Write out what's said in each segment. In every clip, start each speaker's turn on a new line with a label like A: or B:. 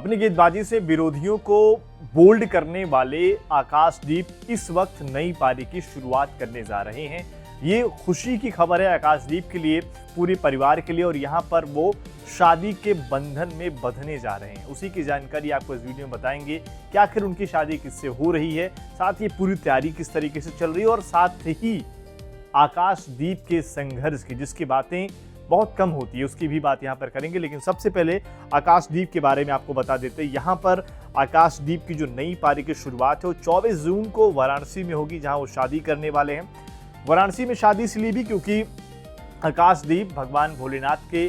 A: अपनी गेंदबाजी से विरोधियों को बोल्ड करने वाले आकाशदीप इस वक्त नई पारी की शुरुआत करने जा रहे हैं। ये खुशी की खबर है आकाशदीप के लिए, पूरे परिवार के लिए, और यहाँ पर वो शादी के बंधन में बंधने जा रहे हैं। उसी की जानकारी आपको इस वीडियो में बताएंगे कि आखिर उनकी शादी किससे हो रही है, साथ ही पूरी तैयारी किस तरीके से चल रही है, और साथ ही आकाशदीप के संघर्ष की जिसकी बातें बहुत कम होती है उसकी भी बात यहाँ पर करेंगे। लेकिन सबसे पहले आकाशदीप के बारे में आपको बता देते हैं। यहाँ पर आकाशदीप की जो नई पारी की शुरुआत है वो 24 जून को वाराणसी में होगी, जहाँ वो शादी करने वाले हैं। वाराणसी में शादी इसलिए भी क्योंकि आकाशदीप भगवान भोलेनाथ के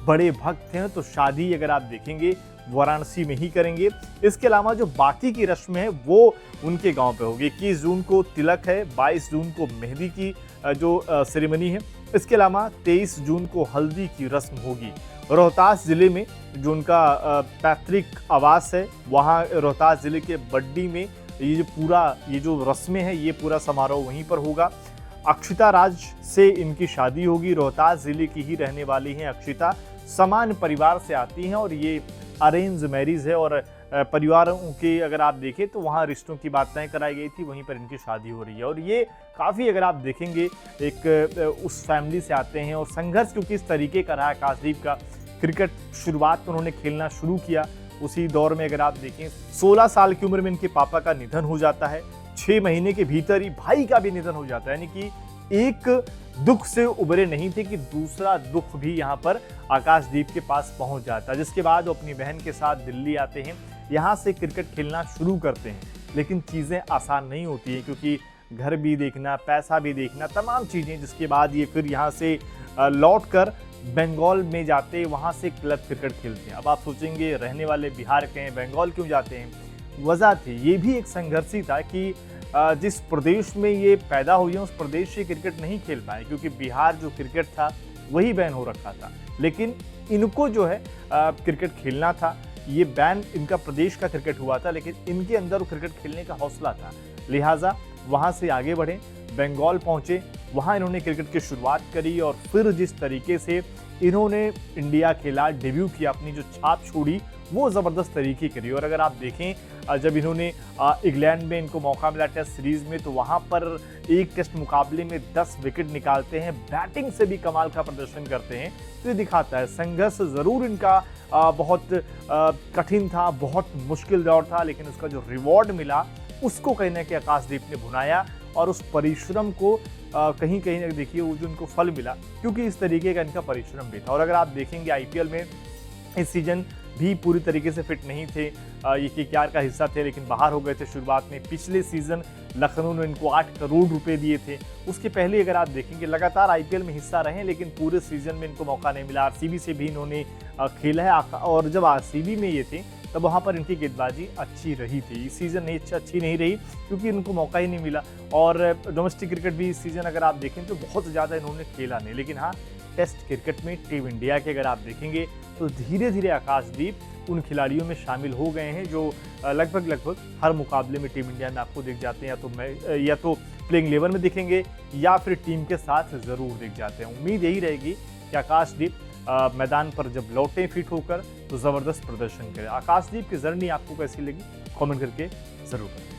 A: बड़े भक्त हैं, तो शादी अगर आप देखेंगे वाराणसी में ही करेंगे। इसके अलावा जो बाकी की रस्म है वो उनके गांव पे होगी। 21 जून को तिलक है, 22 जून को मेहंदी की जो सेरेमनी है। इसके अलावा 23 जून को हल्दी की रस्म होगी। रोहतास जिले में जो उनका पैतृक आवास है, वहाँ रोहतास जिले के बड्डी में ये जो रस्में हैं, ये पूरा समारोह वहीं पर होगा। अक्षिता राज से इनकी शादी होगी। रोहतास जिले की ही रहने वाली हैं अक्षिता, समान परिवार से आती हैं और ये अरेंज मैरिज है। और परिवारों के अगर आप देखें तो वहाँ रिश्तों की बात तय कराई गई थी, वहीं पर इनकी शादी हो रही है। और ये काफ़ी अगर आप देखेंगे एक उस फैमिली से आते हैं, और संघर्ष क्योंकि इस तरीके का रहा आकाशदीप का। क्रिकेट शुरुआत में उन्होंने खेलना शुरू किया, उसी दौर में अगर आप देखें 16 साल की उम्र में इनके पापा का निधन हो जाता है। 6 महीने के भीतर ही भाई का भी निधन हो जाता है, यानी कि एक दुख से उबरे नहीं थे कि दूसरा दुख भी यहाँ पर आकाशदीप के पास पहुंच जाता है। जिसके बाद वो अपनी बहन के साथ दिल्ली आते हैं, यहाँ से क्रिकेट खेलना शुरू करते हैं। लेकिन चीज़ें आसान नहीं होती हैं, क्योंकि घर भी देखना, पैसा भी देखना, तमाम चीज़ें। जिसके बाद ये फिर यहाँ से लौट कर बंगाल में जाते, वहाँ से क्लब क्रिकेट खेलते हैं। अब आप सोचेंगे रहने वाले बिहार के हैं, बंगाल क्यों जाते हैं? वजह थी, ये भी एक संघर्ष ही था कि जिस प्रदेश में ये पैदा हुई है उस प्रदेश से क्रिकेट नहीं खेल पाए, क्योंकि बिहार जो क्रिकेट था वही बैन हो रखा था। लेकिन इनको जो है क्रिकेट खेलना था, ये बैन इनका प्रदेश का क्रिकेट हुआ था, लेकिन इनके अंदर क्रिकेट खेलने का हौसला था। लिहाजा वहाँ से आगे बढ़े, बंगाल पहुँचे, वहाँ इन्होंने क्रिकेट की शुरुआत करी। और फिर जिस तरीके से इन्होंने इंडिया खेला, डेब्यू किया, अपनी जो छाप छोड़ी वो ज़बरदस्त तरीके करी। और अगर आप देखें जब इन्होंने इंग्लैंड में इनको मौका मिला टेस्ट सीरीज़ में, तो वहाँ पर एक टेस्ट मुकाबले में 10 विकेट निकालते हैं, बैटिंग से भी कमाल का प्रदर्शन करते हैं। तो ये दिखाता है संघर्ष ज़रूर इनका बहुत कठिन था, बहुत मुश्किल दौर था, लेकिन उसका जो रिवॉर्ड मिला उसको कहीं ना कहीं आकाशदीप ने भुनाया। और उस परिश्रम को कहीं कहीं देखिए वो जो इनको फल मिला, क्योंकि इस तरीके का इनका परिश्रम भी था। और अगर आप देखेंगे आईपीएल में इस सीजन भी पूरी तरीके से फिट नहीं थे, ये केकेआर का हिस्सा थे, लेकिन बाहर हो गए थे शुरुआत में। पिछले सीजन लखनऊ ने इनको 8 करोड़ रुपए दिए थे। उसके पहले अगर आप देखेंगे लगातार आईपीएल में हिस्सा रहे, लेकिन पूरे सीजन में इनको मौका नहीं मिला। आरसीबी से भी इन्होंने खेला है, और जब आरसीबी में ये थे तब वहाँ पर इनकी गेंदबाजी अच्छी रही थी। इस सीज़न नहीं अच्छी नहीं रही, क्योंकि इनको मौका ही नहीं मिला। और डोमेस्टिक क्रिकेट भी इस सीज़न अगर आप देखें तो बहुत ज़्यादा इन्होंने खेला नहीं। लेकिन हाँ, टेस्ट क्रिकेट में टीम इंडिया के अगर आप देखेंगे तो धीरे धीरे आकाशदीप उन खिलाड़ियों में शामिल हो गए हैं जो लगभग हर मुकाबले में टीम इंडिया में आपको दिख जाते हैं। या तो प्लेइंग 11 में दिखेंगे या फिर टीम के साथ ज़रूर दिख जाते हैं। उम्मीद यही रहेगी कि आकाशदीप मैदान पर जब लौटे फिट होकर तो ज़बरदस्त प्रदर्शन करें। आकाशदीप की जर्नी आपको कैसी लगी, कमेंट करके ज़रूर करें।